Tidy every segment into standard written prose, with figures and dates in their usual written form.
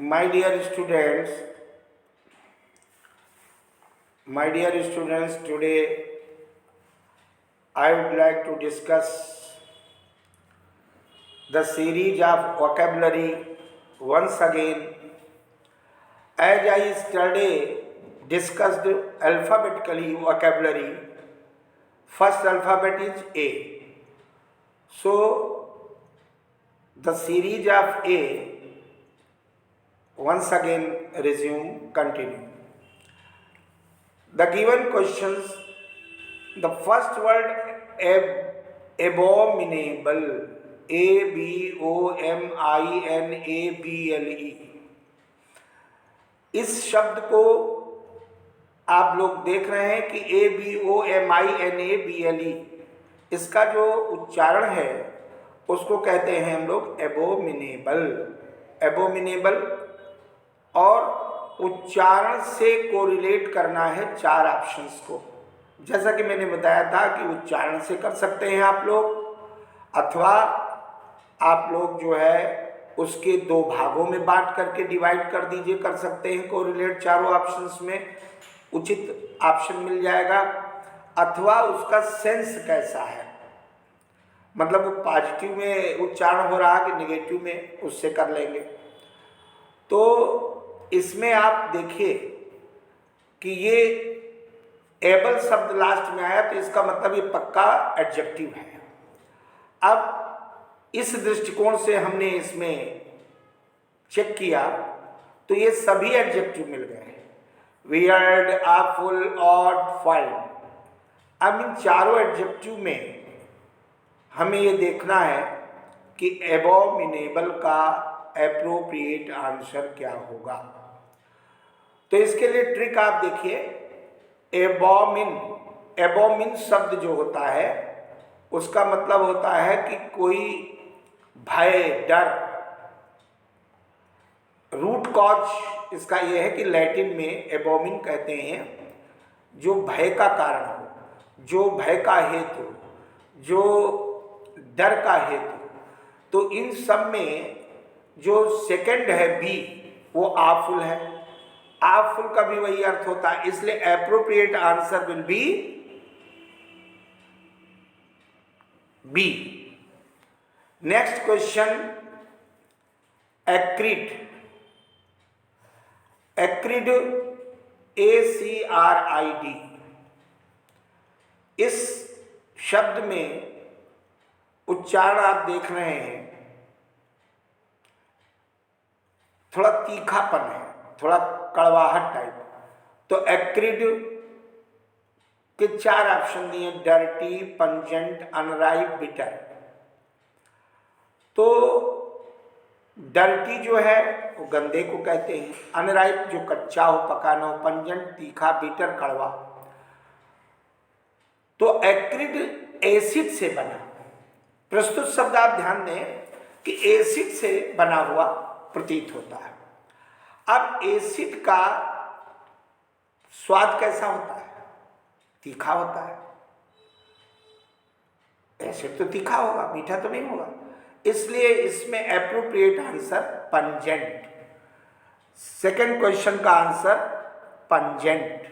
My dear students, today I would like to discuss the series of vocabulary once again. As I discussed alphabetically vocabulary, first alphabet is A. So the series of A once again continue. The given questions, the first word abominable, ABOMINABLE. इस शब्द को आप लोग देख रहे हैं कि ABOMINABLE, इसका जो उच्चारण है उसको कहते हैं हम लोग एबोमिनेबल। और उच्चारण से कोरिलेट करना है चार ऑप्शंस को। जैसा कि मैंने बताया था कि उच्चारण से कर सकते हैं आप लोग, अथवा आप लोग जो है उसके दो भागों में बांट करके डिवाइड कर दीजिए, कर सकते हैं कोरिलेट। चारों ऑप्शंस में उचित ऑप्शन मिल जाएगा। अथवा उसका सेंस कैसा है, मतलब वो पॉजिटिव में उच्चारण हो रहा है कि नेगेटिव में, उससे कर लेंगे। तो इसमें आप देखिए कि ये एबल शब्द लास्ट में आया, तो इसका मतलब ये पक्का एडजेक्टिव है। अब इस दृष्टिकोण से हमने इसमें चेक किया तो ये सभी एडजेक्टिव मिल गए हैं, वियर्ड, आवफुल, ऑड, फाइन। अब इन चारों एडजेक्टिव में हमें ये देखना है कि एबोमिनेबल का एप्रोप्रिएट आंसर क्या होगा। तो इसके लिए ट्रिक आप देखिए। एबोमिन शब्द जो होता है उसका मतलब होता है कि कोई भय, डर। रूट कॉज इसका यह है कि लैटिन में एबोमिन कहते हैं जो भय का कारण हो, जो भय का हेतु, जो डर का हेतु। तो इन सब में जो सेकंड है बी, वो आवफुल है। आवफुल का भी वही अर्थ होता है, इसलिए appropriate answer will be B. Next question, acrid. Acrid, ACRID। इस शब्द में उच्चारण आप देख रहे हैं, थोड़ा तीखापन है, थोड़ा कड़वाहट टाइप। तो एक्रिड के चार ऑप्शन दिए, डर्टी, पंजेंट, अनराइप, बिटर। तो डर्टी जो है वो गंदे को कहते हैं, अनराइप जो कच्चा हो, पका ना हो, पंजेंट तीखा, बिटर कड़वा। तो एक्रिड एसिड से बना। प्रस्तुत शब्द आप ध्यान दें कि एसिड से बना हुआ प्रतीत होता है। अब एसिड का स्वाद कैसा होता है? तीखा होता है। एसिड तो तीखा होगा, मीठा तो नहीं होगा। इसलिए इसमें appropriate answer pungent. Second question का answer pungent.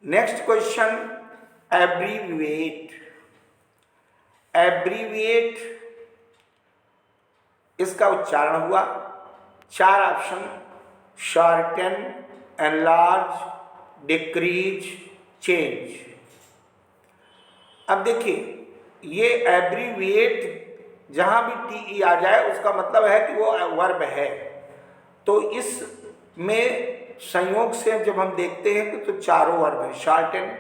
Next question, abbreviate. Abbreviate, इसका उच्चारण हुआ, चार option, shorten, enlarge, decrease, change. अब देखिए, ये एब्रीविएट जहां भी TE आ जाए उसका मतलब है कि वो वर्ब है। तो इसमें संयोग से जब हम देखते हैं तो चारों वर्ब है। शॉर्टन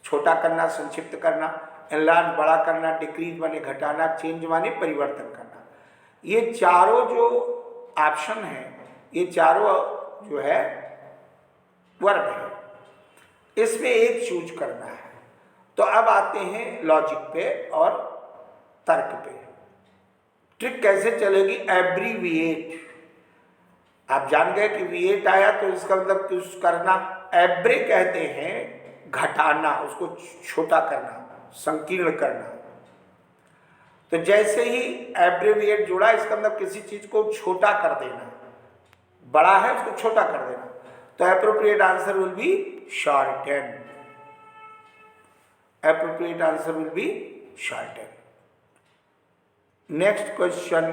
छोटा करना, संक्षिप्त करना, एनलार्ज बड़ा करना, डिक्रीज माने घटाना, चेंज माने परिवर्तन करना। ये चारों जो ऑप्शन है, ये चारों जो है वर्ब है, इसमें एक चूज करना है। तो अब आते हैं लॉजिक पे और तर्क पे। ट्रिक कैसे चलेगी? एब्रीविएट, आप जान गए कि विएट आया तो इसका मतलब कुछ करना। एब्रे कहते हैं घटाना, उसको छोटा करना, संकीर्ण करना। तो जैसे ही एब्रिविएट जुड़ा, इसका मतलब किसी चीज को छोटा कर देना, बड़ा है उसको छोटा कर देना। तो appropriate answer will B shorten. Appropriate answer will B shorten. Next question,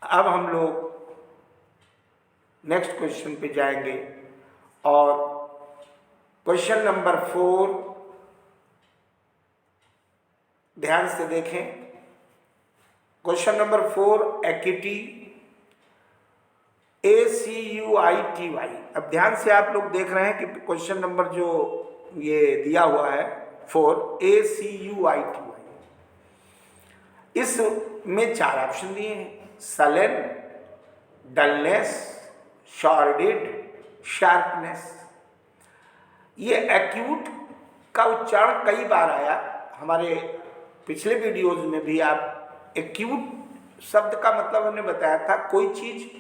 अब हम लोग नेक्स्ट क्वेश्चन पे जाएंगे और क्वेश्चन नंबर 4 ध्यान से देखें। Question number 4 equity, ACUITY। अब ध्यान से आप लोग देख रहे हैं कि क्वेश्चन नंबर जो ये दिया हुआ है 4 ACUITY, इसमें 4 ऑप्शन दिए हैं, सलेन, डलनेस, शॉर्डिड, शार्पनेस। ये एक्यूट का उच्चारण कई बार आया हमारे पिछले वीडियोज में भी। आप एक्यूट शब्द का मतलब हमने बताया था कोई चीज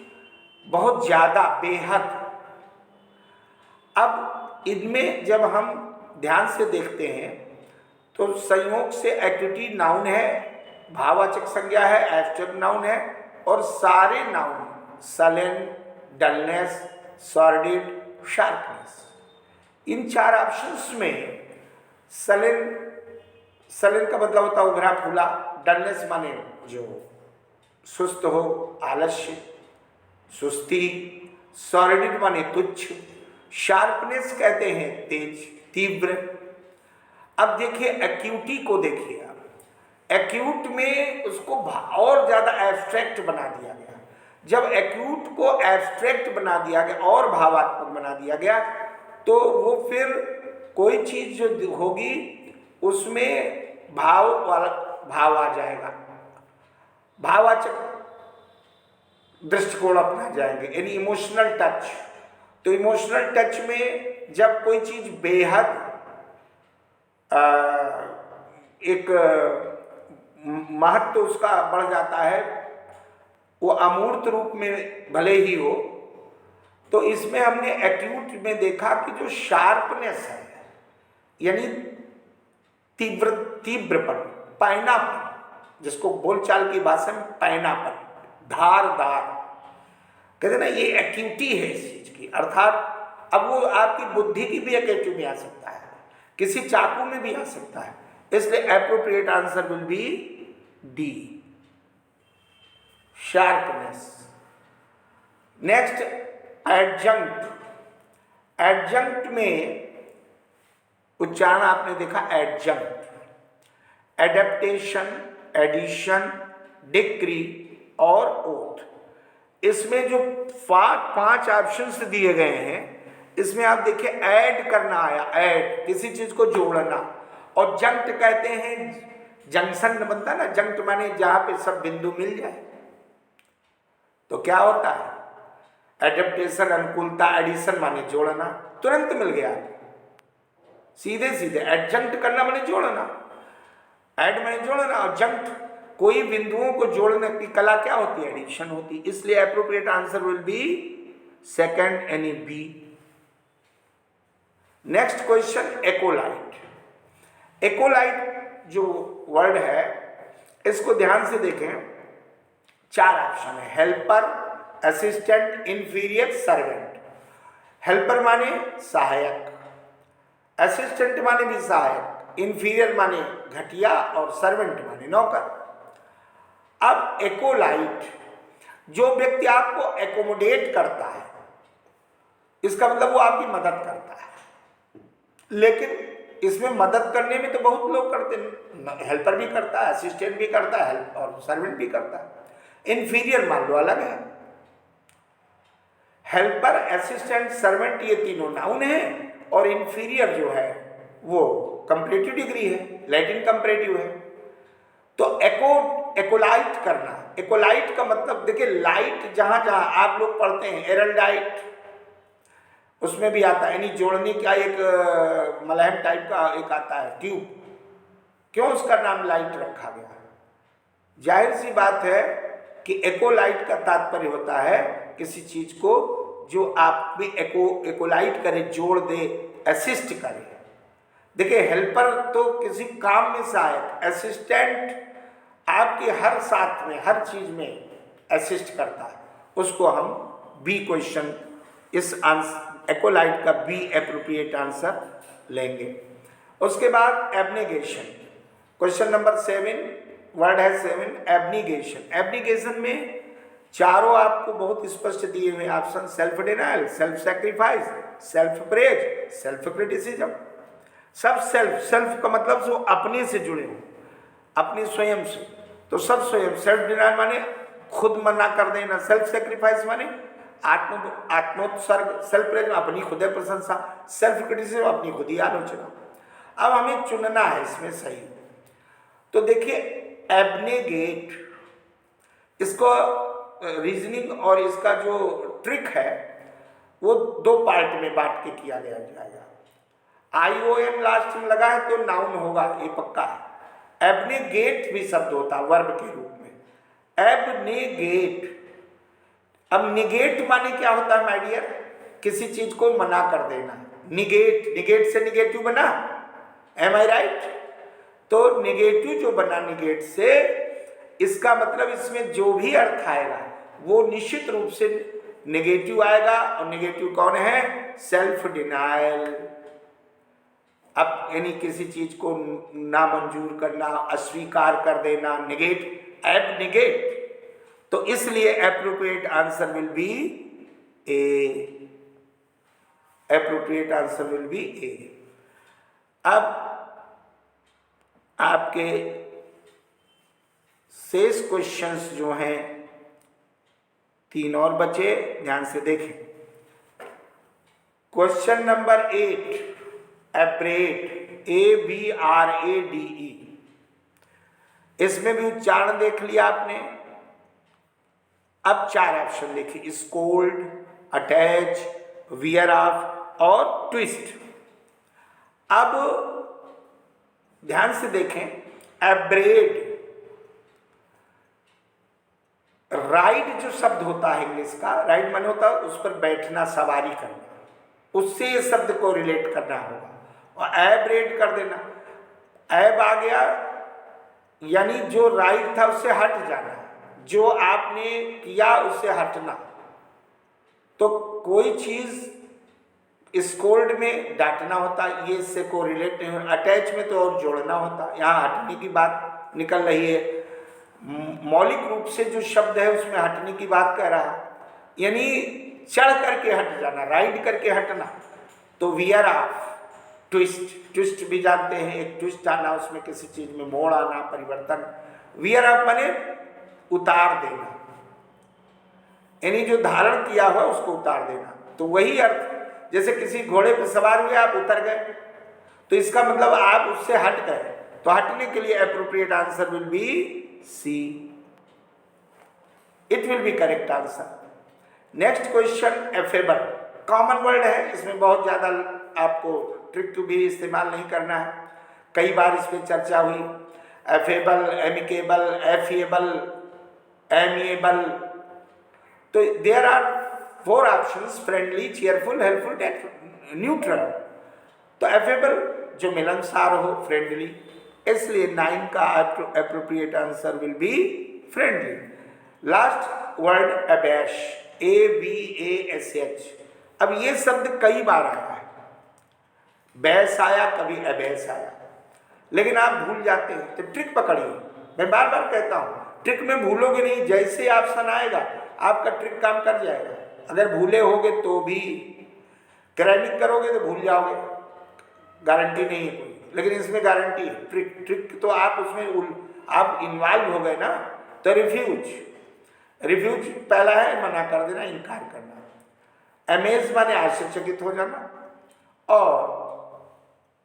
बहुत ज्यादा, बेहद। अब इनमें जब हम ध्यान से देखते हैं तो संयोग से एक्यूटी नाउन है, भाववाचक संज्ञा है, एब्स्ट्रैक्ट नाउन है, और सारे नाउन सलेन, डलनेस, सॉर्डिड, शार्पनेस, इन 4 ऑप्शंस में सलेन का मतलब होता है उभरा फूला, डलनेस माने जो सुस्त हो, आलस्य, सुस्ती, सॉर्डिड माने तुच्छ, शार्पनेस कहते हैं तेज, तीव्र। अब देखिए एक्यूटी को, देखिए आप एक्यूट में उसको और ज्यादा एब्स्ट्रैक्ट बना दिया गया। जब एक्यूट को एब्स्ट्रैक्ट बना दिया गया और भावात्मक बना दिया गया तो वो फिर कोई चीज जो होगी उसमें भाव आ जाएगा, भाववाचक दृष्टिकोण अपना जाएंगे, यानी इमोशनल टच। तो इमोशनल टच में जब कोई चीज बेहद एक महत्व तो उसका बढ़ जाता है, वो अमूर्त रूप में भले ही हो, तो इसमें हमने एक्यूट में देखा कि जो शार्पनेस है यानी तीव्रपन, पैनापन, जिसको बोलचाल की भाषा में पैनापन, धारदार कहते ना, ये एक्यूटी है इस चीज की। अर्थात अब वो आपकी बुद्धि की भी एक्यूटी में आ सकता है, किसी चाकू में भी आ सकता है। इसलिए appropriate answer will B D, sharpness. Next adjunct. Adjunct में उच्चारण आपने देखा एडजंक्ट, एडेप्टेशन, एडिशन, डिक्री और ओथ। इसमें जो 5 ऑप्शंस दिए गए हैं, इसमें आप देखिए ऐड करना आया, ऐड किसी चीज को जोड़ना, और जंक्ट कहते हैं, जंक्शन बनता ना, जंक्ट माने जहां पे सब बिंदु मिल जाए। तो क्या होता है, एडेप्टेशन अनुकूलता, एडिशन माने जोड़ना, तुरंत मिल गया, सीधे सीधे। एडजंक्ट करना माने जोड़ना, ऐड माने जोड़ना, और जंक्ट कोई बिंदुओं को जोड़ने की कला क्या होती है, एडिशन होती। इसलिए appropriate answer will be second यानी B. Next question acolyte. Acolyte जो वर्ड है इसको ध्यान से देखें, 4 ऑप्शन है, helper, assistant, inferior, servant. Helper माने सहायक, असिस्टेंट माने भी सहायक, इंफीरियर माने घटिया, और सर्वेंट माने नौकर। अब एकोलाइट, जो व्यक्ति आपको एकोमोडेट करता है, इसका मतलब वो आपकी मदद करता है। लेकिन इसमें मदद करने में तो बहुत लोग करते हैं, हेल्पर भी करता है, असिस्टेंट भी करता है, और सर्वेंट भी करता है। इंफीरियर मान लो अलग है। हेल्पर, असिस्टेंट, सर्वेंट ये तीनों नाउन है, और इंफीरियर जो है वो कंपैरेटिव डिग्री है, लैटिन कंपैरेटिव है। तो एकोलाइट करना, एकोलाइट का मतलब देखिए, लाइट जहां जहां आप लोग पढ़ते हैं, एरल्डाइट उसमें भी आता है, यानी जोड़ने का एक मलहम टाइप का एक आता है ट्यूब। क्यों उसका नाम लाइट रखा गया? जाहिर सी बात है कि एकोलाइट का तात्पर्य होता है किसी चीज को जो आप भी एकोलाइट करे, जोड़ दे, असिस्ट करे। देखिए हेल्पर तो किसी काम में सहायक, असिस्टेंट आपके हर साथ में हर चीज में असिस्ट करता है, उसको हम बी क्वेश्चन, इस आंसर एक्वालाइट का बी एप्रोप्रिएट आंसर लेंगे। उसके बाद एब्नेगेशन, क्वेश्चन नंबर 7, वर्ड है 7 एब्निगेशन। एब्निगेशन में चारों आपको बहुत स्पष्ट दिए हुए option, self denial, self sacrifice, self praise, self criticism. सब सेल्फ, सेल्फ का मतलब जो अपने से जुड़े हो, अपने स्वयं से, तो सब स्वयं। सेल्फ डिनायल माने खुद मना कर देना, सेल्फ सेक्रीफाइस माने आत्मोत्सर्ग, सेल्फ प्रेज अपनी खुद प्रशंसा, सेल्फ क्रिटिसिज्म अपनी खुद ही आलोचना। अब हमें चुनना है इसमें सही। तो देखिए एब्नेगेट, इसको रीजनिंग और इसका जो ट्रिक है वो दो पार्ट में बांट के किया गया जाएगा। IOM लास्ट में लगा है तो नाउन होगा, ये पक्का है। एब्नेगेट भी शब्द होता है वर्ब के रूप में, एब्नेगेट। अब निगेट माने क्या होता है माय डियर, किसी चीज को मना कर देना। निगेट, निगेट से निगेटिव बना, एम आई राइट? तो निगेटिव जो बना निगेट से, इसका मतलब इसमें जो भी अर्थ आएगा वो निश्चित रूप से नेगेटिव आएगा। और नेगेटिव कौन है? Self denial. अब यानी किसी चीज को नामंजूर करना, अस्वीकार कर देना, निगेट, एब्नेगेट। तो इसलिए appropriate answer will be A, appropriate answer will be A. अब आपके शेष क्वेश्चंस जो हैं 3 और बचे, ध्यान से देखें। Question number 8 एब्रेड, ABRADE। इसमें भी उच्चारण देख लिया आपने। अब 4 ऑप्शन देखिए, स्कोल्ड, अटैच, वियर ऑफ और ट्विस्ट। अब ध्यान से देखें, एब्रेड, राइड जो शब्द होता है इंग्लिश का, राइड माने होता है उस पर बैठना, सवारी करना, उससे ये शब्द को रिलेट करना होगा। और एब्रेड कर देना, एब आ गया यानी जो राइड था उससे हट जाना, जो आपने किया उससे हटना। तो कोई चीज स्कोल्ड में डांटना होता, ये इससे को रिलेट नहीं होता। अटैच में तो और जोड़ना होता, यहाँ हटने की बात निकल रही है। मौलिक रूप से जो शब्द है उसमें हटने की बात कह रहा है, यानी चढ़ करके हट जाना, राइड करके हटना। तो वियर ऑफ, ट्विस्ट, ट्विस्ट भी जानते हैं, एक ट्विस्ट आना, उसमें किसी चीज में मोड़ आना, परिवर्तन। वियर ऑफ माने उतार देना, यानी जो धारण किया हुआ उसको उतार देना। तो वही अर्थ, जैसे किसी घोड़े पर सवार हुए आप उतर गए, तो इसका मतलब आप उससे हट गए। तो हटने के लिए appropriate answer will be C, it will be correct answer. Next question affable, common word है, इसमें बहुत ज्यादा आपको ट्रिक भी इस्तेमाल नहीं करना है, कई बार इस पर चर्चा हुई। Affable, amicable, affiable, amiable. तो there are 4 options, friendly, cheerful, helpful, neutral. तो एफेबल जो मिलनसार हो, फ्रेंडली, इसलिए 9 का appropriate answer will be friendly. Last word abash, ABASH। अब ये शब्द कई बार आया है, बैस आया, कभी अबैस आया, लेकिन आप भूल जाते हैं। तो ट्रिक पकड़िए, मैं बार बार कहता हूं, ट्रिक में भूलोगे नहीं, जैसे ऑप्शन आएगा आपका ट्रिक काम कर जाएगा। अगर भूले होगे तो भी, क्रैनिक करोगे तो भूल जाओगे, गारंटी नहीं है कोई, लेकिन इसमें गारंटी है। ट्रिक तो आप उसमें आप इन्वॉल्व हो गए ना। तो रिफ्यूज, रिफ्यूज पहला है मना कर देना, इनकार करना। अमेज माने आश्चर्यचकित हो जाना, और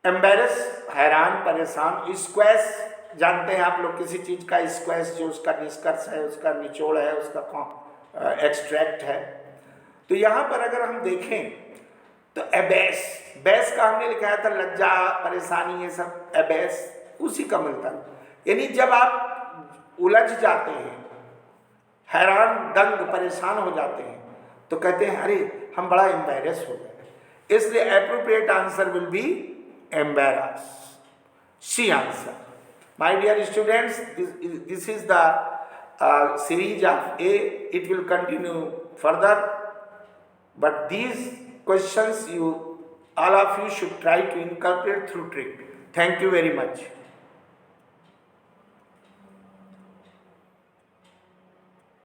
एम्बेरस हैरान, परेशान। स्क्वैश जानते हैं आप लोग, किसी चीज का स्क्वैश जो उसका निष्कर्ष है, उसका निचोड़ है, उसका एक्सट्रैक्ट है। तो यहां पर अगर हम देखें तो एबैस, बैस का हमने लिखाया था लज्जा, परेशानी, ये सब एबैस उसी का मिलता है। यानी जब आप उलझ जाते हैं, हैरान, दंग, परेशान हो जाते हैं, तो कहते हैं अरे हम बड़ा एम्बैरेस हो गए। इसलिए appropriate answer will B embarrass. C answer. My dear students, this is the series of A. It will continue further, but these questions all of you should try to incorporate through trick. Thank you very much.